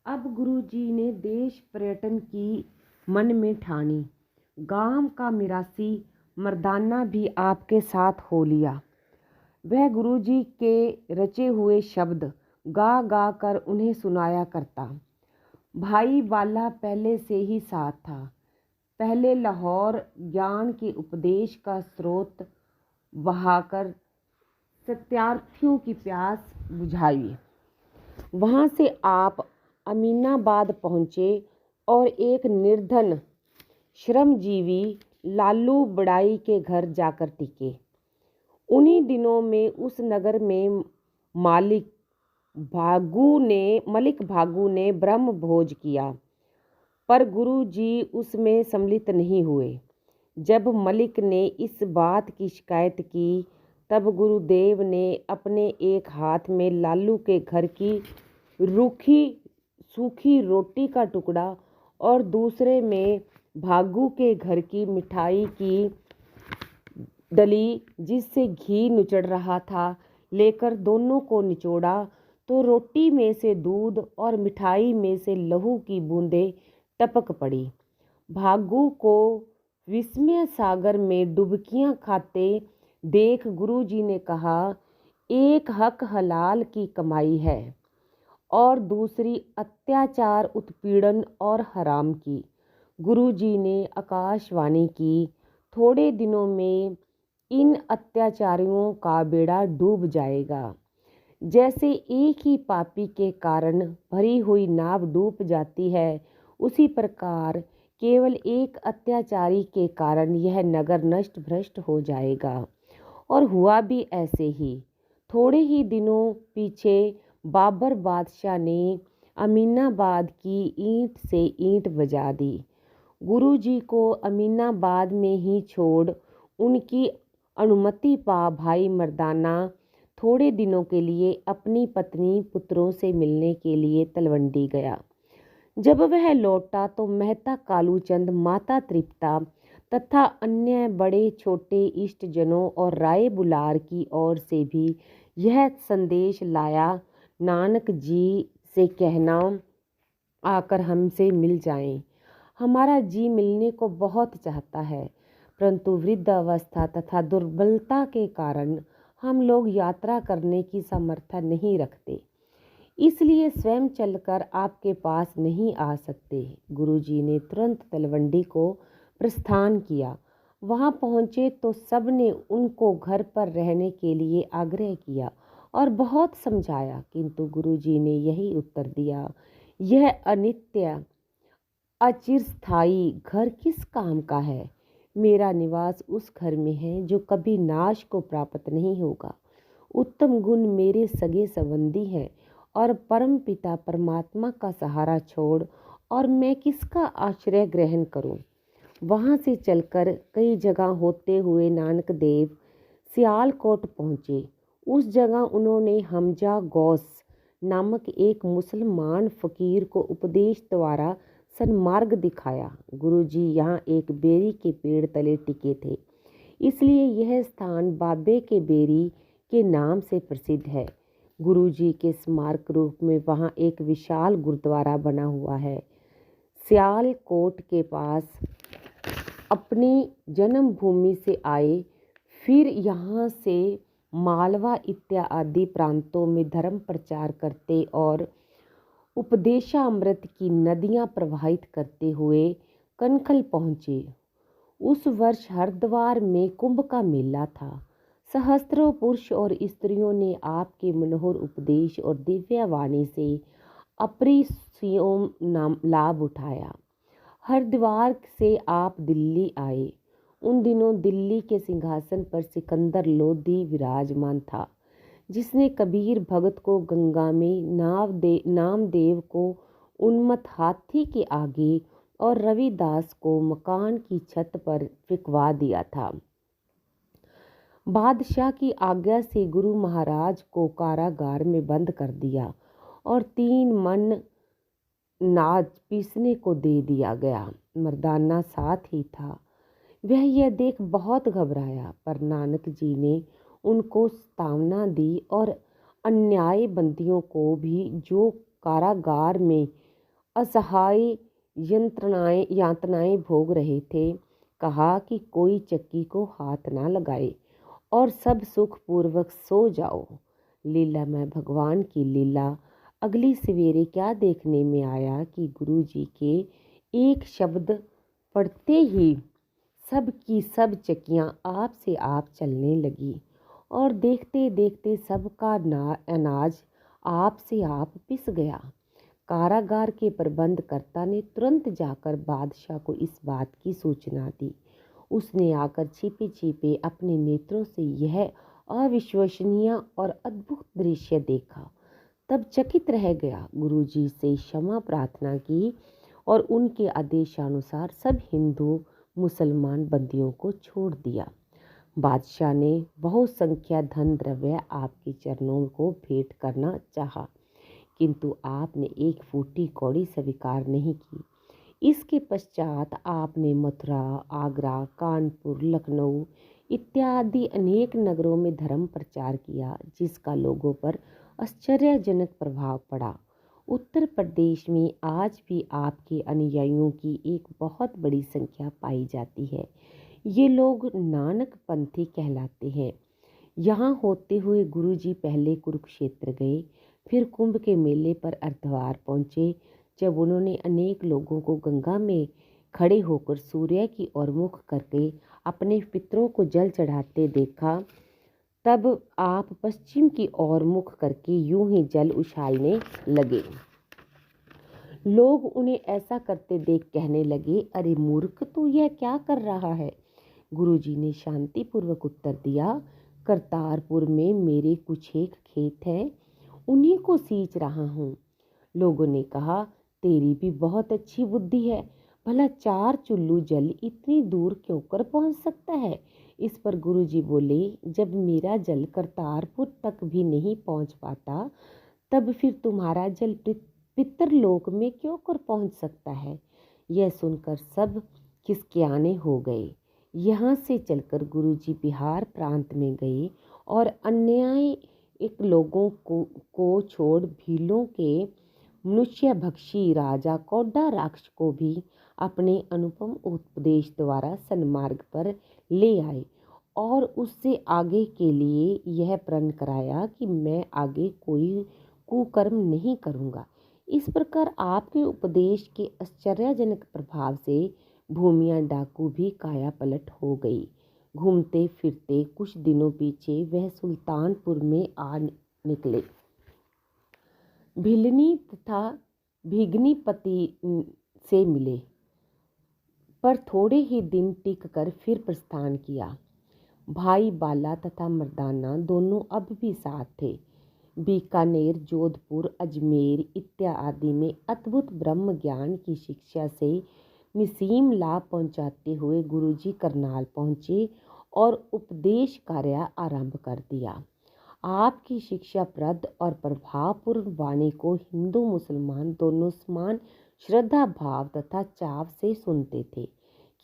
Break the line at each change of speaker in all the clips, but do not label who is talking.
अब गुरुजी ने देश पर्यटन की मन में ठानी। गांव का मिरासी मर्दाना भी आपके साथ हो लिया। वह गुरुजी के रचे हुए शब्द गा गा कर उन्हें सुनाया करता। भाई वाला पहले से ही साथ था। पहले लाहौर ज्ञान के उपदेश का स्रोत बहाकर सत्यार्थियों की प्यास बुझाई। वहाँ से आप अमीनाबाद पहुँचे और एक निर्धन श्रमजीवी लालू बड़ाई के घर जाकर टिके। उन्हीं दिनों में उस नगर में मलिक भागू ने ब्रह्म भोज किया, पर गुरु जी उसमें सम्मिलित नहीं हुए। जब मलिक ने इस बात की शिकायत की, तब गुरुदेव ने अपने एक हाथ में लालू के घर की रूखी सूखी रोटी का टुकड़ा और दूसरे में भागू के घर की मिठाई की डली जिससे घी निचड़ रहा था, लेकर दोनों को निचोड़ा तो रोटी में से दूध और मिठाई में से लहू की बूंदें टपक पड़ी। भागू को विस्मय सागर में डुबकियां खाते देख गुरुजी ने कहा, एक हक हलाल की कमाई है और दूसरी अत्याचार उत्पीड़न और हराम की। गुरुजी ने आकाशवाणी की, थोड़े दिनों में इन अत्याचारियों का बेड़ा डूब जाएगा। जैसे एक ही पापी के कारण भरी हुई नाव डूब जाती है, उसी प्रकार केवल एक अत्याचारी के कारण यह नगर नष्ट भ्रष्ट हो जाएगा। और हुआ भी ऐसे ही। थोड़े ही दिनों पीछे बाबर बादशाह ने अमीनाबाद की ईंट से ईंट बजा दी। गुरुजी को अमीनाबाद में ही छोड़ उनकी अनुमति पा भाई मर्दाना थोड़े दिनों के लिए अपनी पत्नी पुत्रों से मिलने के लिए तलवंडी गया। जब वह लौटा तो मेहता कालूचंद, माता तृप्ता तथा अन्य बड़े छोटे इष्टजनों और राय बुलार की ओर से भी यह संदेश लाया, नानक जी से कहना आकर हमसे मिल जाएं। हमारा जी मिलने को बहुत चाहता है, परंतु वृद्धावस्था तथा दुर्बलता के कारण हम लोग यात्रा करने की सामर्थ्य नहीं रखते, इसलिए स्वयं चलकर आपके पास नहीं आ सकते। गुरुजी ने तुरंत तलवंडी को प्रस्थान किया। वहां पहुंचे तो सबने उनको घर पर रहने के लिए आग्रह किया और बहुत समझाया, किंतु गुरुजी ने यही उत्तर दिया, यह अनित्य अचिरस्थायी घर किस काम का है। मेरा निवास उस घर में है जो कभी नाश को प्राप्त नहीं होगा। उत्तम गुण मेरे सगे संबंधी हैं और परम पिता परमात्मा का सहारा छोड़ और मैं किसका आश्रय ग्रहण करूं। वहां से चलकर कई जगह होते हुए नानक देव सियालकोट पहुँचे। उस जगह उन्होंने हमजा गौस नामक एक मुसलमान फकीर को उपदेश द्वारा सन्मार्ग दिखाया। गुरुजी यहाँ एक बेरी के पेड़ तले टिके थे, इसलिए यह स्थान बाबे के बेरी के नाम से प्रसिद्ध है। गुरुजी के स्मारक रूप में वहाँ एक विशाल गुरुद्वारा बना हुआ है। सियालकोट के पास अपनी जन्मभूमि से आए, फिर यहाँ से मालवा इत्यादि प्रांतों में धर्म प्रचार करते और उपदेशामृत की नदियाँ प्रवाहित करते हुए कनखल पहुँचे। उस वर्ष हरिद्वार में कुंभ का मेला था। सहस्त्रों पुरुष और स्त्रियों ने आपके मनोहर उपदेश और दिव्य वाणी से अपरिसीम लाभ उठाया। हरिद्वार से आप दिल्ली आए। उन दिनों दिल्ली के सिंहासन पर सिकंदर लोधी विराजमान था, जिसने कबीर भगत को गंगा में, नामदेव को उन्मत्त हाथी के आगे और रविदास को मकान की छत पर फिकवा दिया था। बादशाह की आज्ञा से गुरु महाराज को कारागार में बंद कर दिया और 3 मन नाच पीसने को दे दिया गया। मर्दाना साथ ही था। वह यह देख बहुत घबराया, पर नानक जी ने उनको सांत्वना दी और अन्याय बंदियों को भी जो कारागार में असहाय यातनाएं भोग रहे थे, कहा कि कोई चक्की को हाथ ना लगाए और सब सुखपूर्वक सो जाओ। लीलामय भगवान की लीला। अगली सवेरे क्या देखने में आया कि गुरु जी के एक शब्द पढ़ते ही सब की सब चक्कियाँ आप से आप चलने लगी और देखते देखते सबका अनाज आप से आप पिस गया। कारागार के प्रबंधकर्ता ने तुरंत जाकर बादशाह को इस बात की सूचना दी। उसने आकर छिपे छिपे अपने नेत्रों से यह अविश्वसनीय और अद्भुत दृश्य देखा। तब चकित रह गया, गुरुजी से क्षमा प्रार्थना की और उनके आदेशानुसार सब हिंदू मुसलमान बंदियों को छोड़ दिया। बादशाह ने बहुसंख्या धन द्रव्य आपके चरणों को भेंट करना चाहा, किंतु आपने एक फूटी कौड़ी स्वीकार नहीं की। इसके पश्चात आपने मथुरा, आगरा, कानपुर, लखनऊ इत्यादि अनेक नगरों में धर्म प्रचार किया, जिसका लोगों पर आश्चर्यजनक प्रभाव पड़ा। उत्तर प्रदेश में आज भी आपके अनुयायियों की एक बहुत बड़ी संख्या पाई जाती है। ये लोग नानक पंथी कहलाते हैं। यहाँ होते हुए गुरुजी पहले कुरुक्षेत्र गए, फिर कुंभ के मेले पर अर्धवार पहुँचे। जब उन्होंने अनेक लोगों को गंगा में खड़े होकर सूर्य की ओर मुख करके अपने पितरों को जल चढ़ाते देखा, तब आप पश्चिम की ओर मुख करके यूं ही जल उछालने लगे। लोग उन्हें ऐसा करते देख कहने लगे, अरे मूर्ख, तू यह क्या कर रहा है? गुरुजी ने शांतिपूर्वक उत्तर दिया, करतारपुर में मेरे कुछ एक खेत हैं, उन्हीं को सींच रहा हूँ। लोगों ने कहा, तेरी भी बहुत अच्छी बुद्धि है, भला 4 चुल्लू जल इतनी दूर क्यों कर पहुँच सकता है? इस पर गुरुजी बोले, जब मेरा जल करतारपुर तक भी नहीं पहुँच पाता, तब फिर तुम्हारा जल पितरलोक में क्यों कर पहुँच सकता है? यह सुनकर सब खिसकियाने हो गए। यहाँ से चलकर गुरुजी बिहार प्रांत में गए और अन्याय एक लोगों को छोड़ भीलों के मनुष्यभक्षी राजा कौड़ा राक्ष को भी अपने अनुपम उपदेश द्वारा सन्मार्ग पर ले आए और उससे आगे के लिए यह प्रण कराया कि मैं आगे कोई कुकर्म नहीं करूँगा। इस प्रकार आपके उपदेश के आश्चर्यजनक प्रभाव से भूमिया डाकू भी काया पलट हो गई। घूमते फिरते कुछ दिनों पीछे वह सुल्तानपुर में आ निकले। भिलनी तथा भिगनीपति से मिले, पर थोड़े ही दिन टिक कर फिर प्रस्थान किया। भाई बाला तथा मर्दाना दोनों अब भी साथ थे। बीकानेर, जोधपुर, अजमेर इत्यादि में अद्भुत ब्रह्म ज्ञान की शिक्षा से निसीम लाभ पहुंचाते हुए गुरुजी करनाल पहुंचे और उपदेश कार्य आरंभ कर दिया। आपकी शिक्षाप्रद और प्रभावपूर्ण वाणी को हिंदू मुसलमान दोनों समान श्रद्धा भाव तथा चाव से सुनते थे।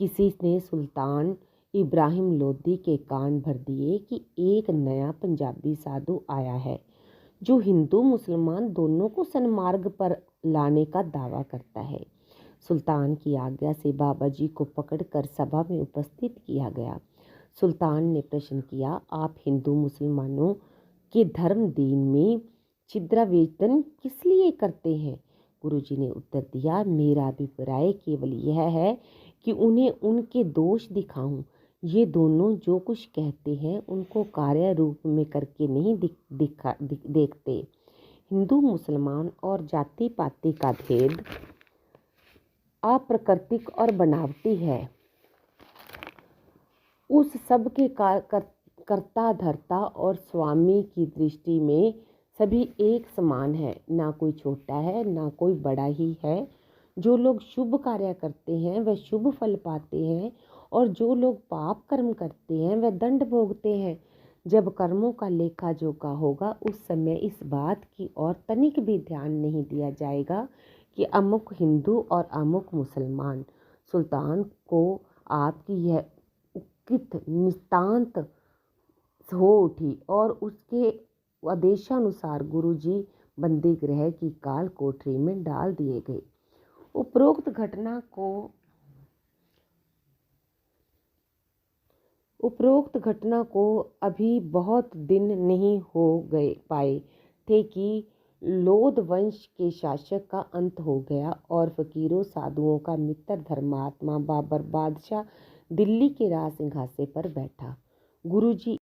किसी ने सुल्तान इब्राहिम लोदी के कान भर दिए कि एक नया पंजाबी साधु आया है जो हिंदू मुसलमान दोनों को सन्मार्ग पर लाने का दावा करता है। सुल्तान की आज्ञा से बाबा जी को पकड़कर सभा में उपस्थित किया गया। सुल्तान ने प्रश्न किया, आप हिंदू मुसलमानों के धर्म दीन में छिद्रावेचन किस लिए करते हैं? गुरुजी ने उत्तर दिया, मेरा अभिप्राय केवल यह है कि उन्हें उनके दोष दिखाऊं। ये दोनों जो कुछ कहते हैं उनको कार्य रूप में करके नहीं देखते। हिंदू मुसलमान और जाति पाति का भेद अप्राकृतिक और बनावटी है। उस सब के कर्ता धर्ता और स्वामी की दृष्टि में सभी एक समान है, ना कोई छोटा है ना कोई बड़ा ही है। जो लोग शुभ कार्य करते हैं वह शुभ फल पाते हैं और जो लोग पाप कर्म करते हैं वह दंड भोगते हैं। जब कर्मों का लेखा जोखा होगा उस समय इस बात की ओर तनिक भी ध्यान नहीं दिया जाएगा कि अमुक हिंदू और अमुक मुसलमान। सुल्तान को आपकी यह उक्ति नितांत हो उठी और उसके आदेशानुसार गुरुजी बंदी गृह की काल कोठरी में डाल दिए गए। उपरोक्त घटना को अभी बहुत दिन नहीं हो गए पाए थे कि लोध वंश के शासक का अंत हो गया और फकीरों साधुओं का मित्र धर्मात्मा बाबर बादशाह दिल्ली के राज सिंहासन पर बैठा। गुरुजी